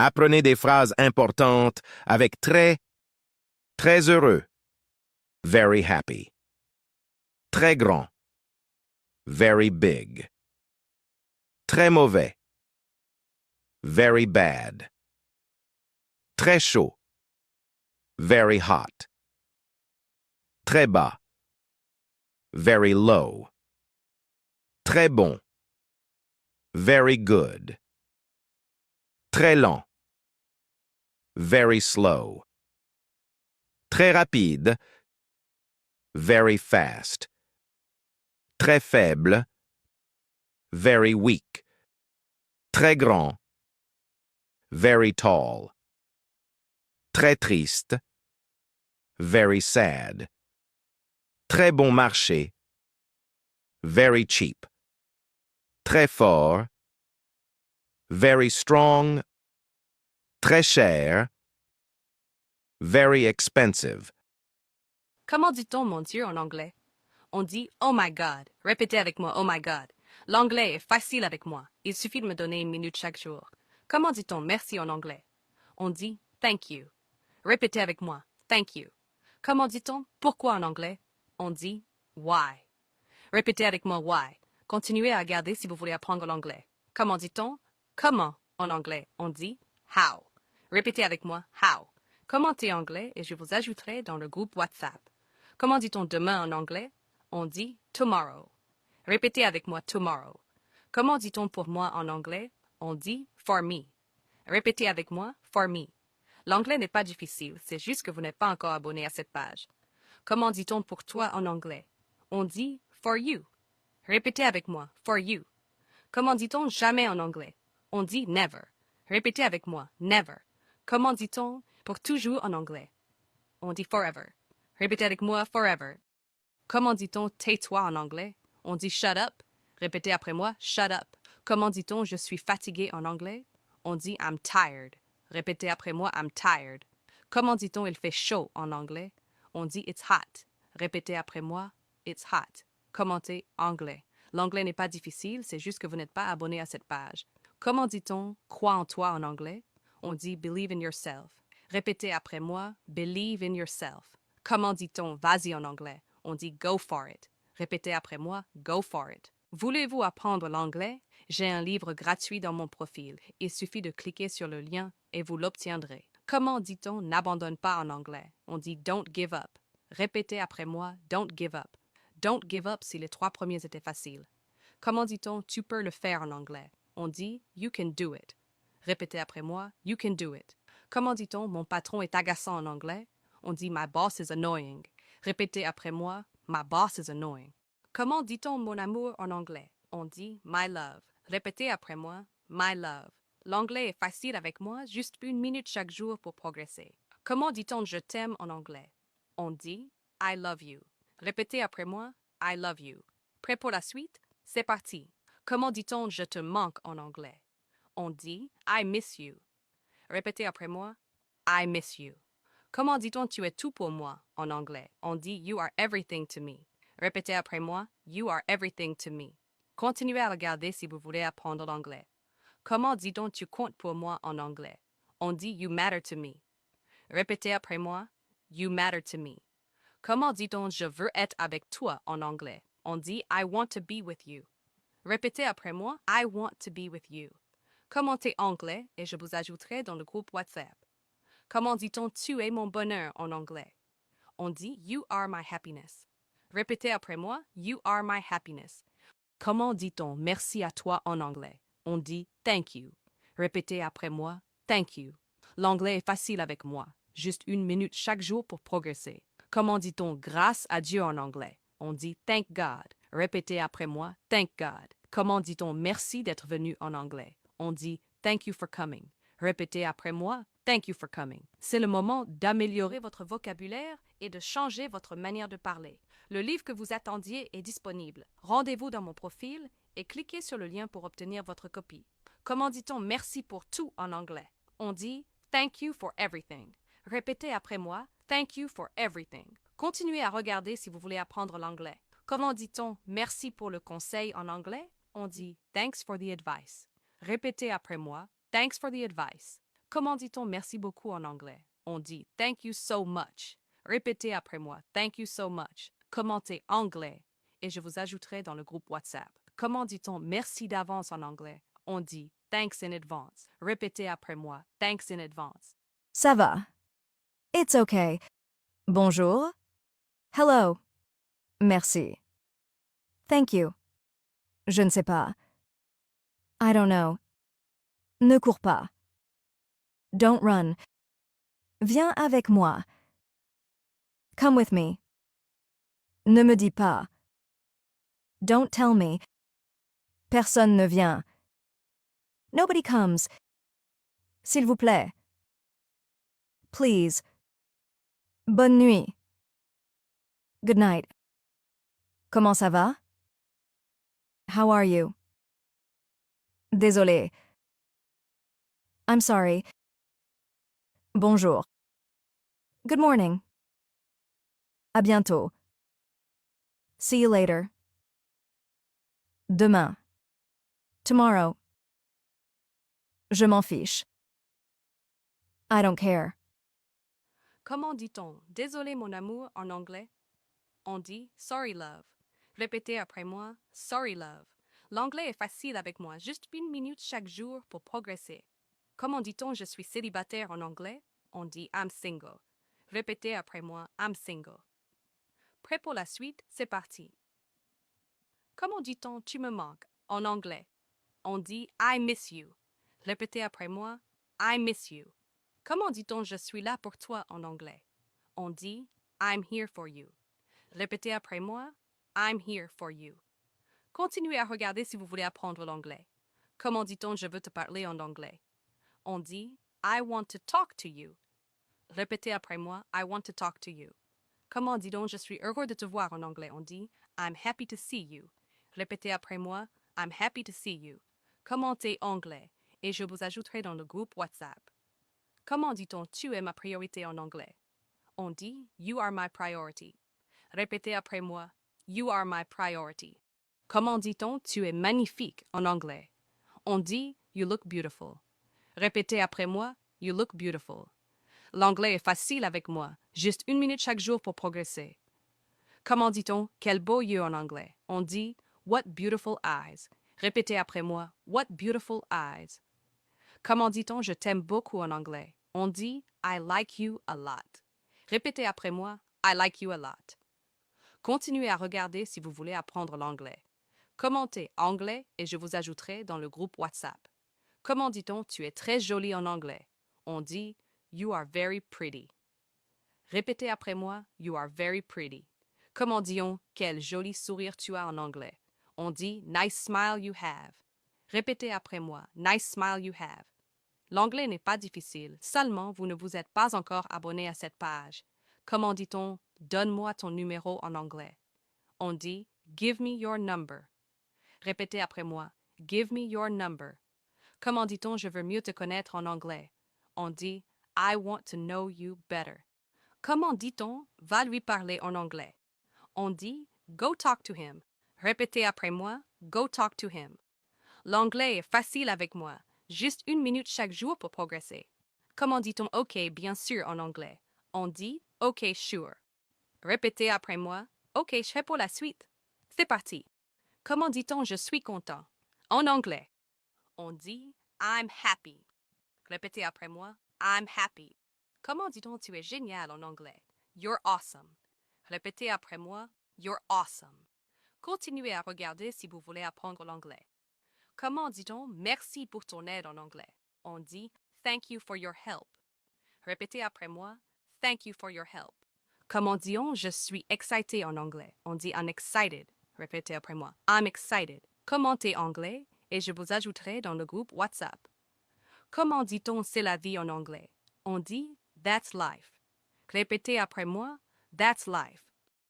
Apprenez des phrases importantes avec très, très heureux. Very happy. Très grand. Very big. Très mauvais. Very bad. Très chaud. Very hot. Très bas. Very low. Très bon. Very good. Très lent. Very slow. Très rapide. Very fast. Très faible. Very weak. Très grand. Very tall. Très triste. Very sad. Très bon marché. Very cheap. Très fort. Very strong. Très cher. Very expensive. Comment dit-on mon Dieu en anglais? On dit Oh my God. Répétez avec moi Oh my God. L'anglais est facile avec moi. Il suffit de me donner 1 minute chaque jour. Comment dit-on merci en anglais? On dit Thank you. Répétez avec moi Thank you. Comment dit-on pourquoi en anglais? On dit Why. Répétez avec moi Why. Continuez à regarder si vous voulez apprendre l'anglais. Comment dit-on comment en anglais? On dit How. Répétez avec moi How. Commentez anglais et je vous ajouterai dans le groupe WhatsApp. Comment dit-on demain en anglais? On dit tomorrow. Répétez avec moi tomorrow. Comment dit-on pour moi en anglais? On dit for me. Répétez avec moi for me. L'anglais n'est pas difficile, c'est juste que vous n'êtes pas encore abonné à cette page. Comment dit-on pour toi en anglais? On dit for you. Répétez avec moi for you. Comment dit-on jamais en anglais? On dit never. Répétez avec moi never. Comment dit-on pour toujours en anglais? On dit forever. Répétez avec moi forever. Comment dit-on tais-toi en anglais? On dit shut up. Répétez après moi shut up. Comment dit-on je suis fatigué en anglais? On dit I'm tired. Répétez après moi I'm tired. Comment dit-on il fait chaud en anglais? On dit it's hot. Répétez après moi it's hot. Commentez anglais. L'anglais n'est pas difficile, c'est juste que vous n'êtes pas abonné à cette page. Comment dit-on crois en toi en anglais? On dit believe in yourself. Répétez après moi believe in yourself. Comment dit-on vas-y en anglais? On dit go for it. Répétez après moi go for it. Voulez-vous apprendre l'anglais? J'ai un livre gratuit dans mon profil. Il suffit de cliquer sur le lien et vous l'obtiendrez. Comment dit-on n'abandonne pas en anglais? On dit don't give up. Répétez après moi don't give up. Don't give up si les 3 premiers étaient faciles. Comment dit-on tu peux le faire en anglais? On dit you can do it. Répétez après moi you can do it. Comment dit-on mon patron est agaçant en anglais? On dit my boss is annoying. Répétez après moi my boss is annoying. Comment dit-on mon amour en anglais? On dit my love. Répétez après moi my love. L'anglais est facile avec moi, juste 1 minute chaque jour pour progresser. Comment dit-on je t'aime en anglais? On dit I love you. Répétez après moi I love you. Prêt pour la suite? C'est parti. Comment dit-on je te manque en anglais? On dit I miss you. Répétez après moi I miss you. Comment dit-on tu es tout pour moi en anglais? On dit you are everything to me. Répétez après moi you are everything to me. Continuez à regarder si vous voulez apprendre l'anglais. Comment dit-on tu comptes pour moi en anglais? On dit you matter to me. Répétez après moi you matter to me. Comment dit-on je veux être avec toi en anglais? On dit I want to be with you. Répétez après moi I want to be with you. Commentez anglais et je vous ajouterai dans le groupe WhatsApp. Comment dit-on tu es mon bonheur en anglais? On dit you are my happiness. Répétez après moi you are my happiness. Comment dit-on merci à toi en anglais? On dit thank you. Répétez après moi thank you. L'anglais est facile avec moi. Juste 1 minute chaque jour pour progresser. Comment dit-on grâce à Dieu en anglais? On dit thank God. Répétez après moi thank God. Comment dit-on merci d'être venu en anglais? On dit thank you for coming. Répétez après moi thank you for coming. C'est le moment d'améliorer votre vocabulaire et de changer votre manière de parler. Le livre que vous attendiez est disponible. Rendez-vous dans mon profil et cliquez sur le lien pour obtenir votre copie. Comment dit-on merci pour tout en anglais? On dit thank you for everything. Répétez après moi thank you for everything. Continuez à regarder si vous voulez apprendre l'anglais. Comment dit-on merci pour le conseil en anglais? On dit thanks for the advice. Répétez après moi thanks for the advice. Comment dit-on merci beaucoup en anglais? On dit thank you so much. Répétez après moi. Thank you so much. Commentez anglais et je vous ajouterai dans le groupe WhatsApp. Comment dit-on merci d'avance en anglais? On dit thanks in advance. Répétez après moi. Thanks in advance. Ça va. It's okay. Bonjour. Hello. Merci. Thank you. Je ne sais pas. I don't know. Ne cours pas. Don't run. Viens avec moi. Come with me. Ne me dis pas. Don't tell me. Personne ne vient. Nobody comes. S'il vous plaît. Please. Bonne nuit. Good night. Comment ça va? How are you? Désolé. I'm sorry. Bonjour. Good morning. À bientôt. See you later. Demain. Tomorrow. Je m'en fiche. I don't care. Comment dit-on désolé mon amour en anglais? On dit sorry love. Répétez après moi. Sorry love. L'anglais est facile avec moi, juste 1 minute chaque jour pour progresser. Comment dit-on je suis célibataire en anglais? On dit I'm single. Répétez après moi. I'm single. Prêt pour la suite? C'est parti. Comment dit-on tu me manques en anglais? On dit I miss you. Répétez après moi. I miss you. Comment dit-on je suis là pour toi en anglais? On dit I'm here for you. Répétez après moi. I'm here for you. Continuez à regarder si vous voulez apprendre l'anglais. Comment dit-on je veux te parler en anglais? On dit I want to talk to you. Répétez après moi. I want to talk to you. Comment dit-on je suis heureux de te voir en anglais? On dit I'm happy to see you. Répétez après moi. I'm happy to see you. Commentez anglais et je vous ajouterai dans le groupe WhatsApp. Comment dit-on tu es ma priorité en anglais? On dit you are my priority. Répétez après moi. You are my priority. Comment dit-on tu es magnifique en anglais? On dit you look beautiful. Répétez après moi. You look beautiful. L'anglais est facile avec moi. Juste 1 minute chaque jour pour progresser. Comment dit-on quel beau yeux en anglais? On dit what beautiful eyes. Répétez après moi. What beautiful eyes. Comment dit-on je t'aime beaucoup en anglais? On dit I like you a lot. Répétez après moi. I like you a lot. Continuez à regarder si vous voulez apprendre l'anglais. Commentez anglais et je vous ajouterai dans le groupe WhatsApp. Comment dit-on tu es très jolie en anglais? On dit you are very pretty. Répétez après moi. You are very pretty. Comment dit-on quel joli sourire tu as en anglais? On dit nice smile you have. Répétez après moi. Nice smile you have. L'anglais n'est pas difficile, seulement vous ne vous êtes pas encore abonné à cette page. Comment dit-on donne-moi ton numéro en anglais? On dit give me your number. Répétez après moi. Give me your number. Comment dit-on je veux mieux te connaître en anglais? On dit I want to know you better. Comment dit-on va lui parler en anglais? On dit go talk to him. Répétez après moi. Go talk to him. L'anglais est facile avec moi. Juste 1 minute chaque jour pour progresser. Comment dit-on OK bien sûr en anglais? On dit OK sure. Répétez après moi. OK, je fais pour la suite. C'est parti. Comment dit-on je suis content? En anglais. On dit I'm happy. Répétez après moi. I'm happy. Comment dit-on tu es génial en anglais? You're awesome. Répétez après moi. You're awesome. Continuez à regarder si vous voulez apprendre l'anglais. Comment dit-on merci pour ton aide en anglais? On dit thank you for your help. Répétez après moi. Thank you for your help. Comment dit-on je suis excité en anglais? On dit I'm excited. Répétez après moi. I'm excited. Commentez anglais et je vous ajouterai dans le groupe WhatsApp. Comment dit-on c'est la vie en anglais? On dit that's life. Répétez après moi. That's life.